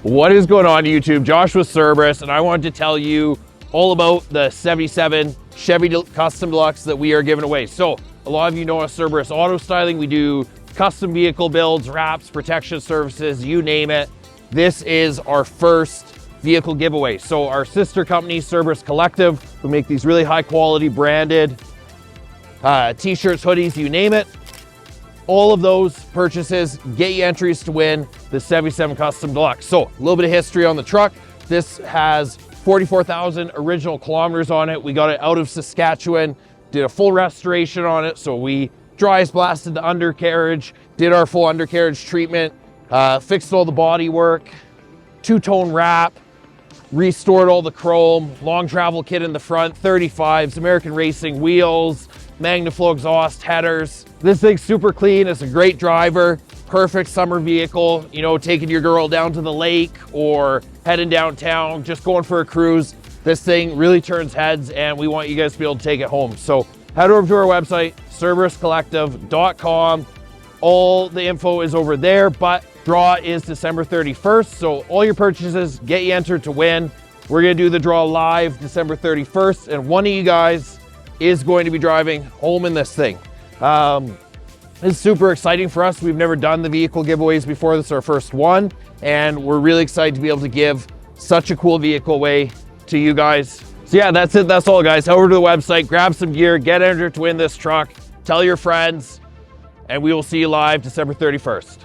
What is going on YouTube? Josh with Cerberus, and I wanted to tell you all about the 77 Chevy Custom Deluxe that we are giving away. So a lot of you know us, Cerberus Auto Styling. We do custom vehicle builds, wraps, protection services, you name it. This is our first vehicle giveaway. So our sister company, Cerberus Collective, who make these really high quality branded t-shirts, hoodies, you name it. All of those purchases get you entries to win the 77 Custom Deluxe. So a little bit of history on the truck. This has 44,000 original kilometers on it. We got it out of Saskatchewan, did a full restoration on it. So we dry ice blasted the undercarriage, did our full undercarriage treatment, fixed all the body work, two-tone wrap, restored all the chrome, long travel kit in the front, 35s, American Racing wheels, Magnaflow exhaust headers. This thing's super clean. It's a great driver, perfect summer vehicle, you know, taking your girl down to the lake or heading downtown, just going for a cruise. This thing really turns heads and we want you guys to be able to take it home. So head over to our website, cerberuscollective.com. All the info is over there, but draw is December 31st. So all your purchases get you entered to win. We're gonna do the draw live December 31st, and one of you guys is going to be driving home in this thing. It's super exciting for us. We've never done the vehicle giveaways before. This is our first one, and we're really excited to be able to give such a cool vehicle away to you guys. So yeah, that's it. That's all, guys. Head over to the website, grab some gear, get entered to win this truck, tell your friends, and we will see you live December 31st.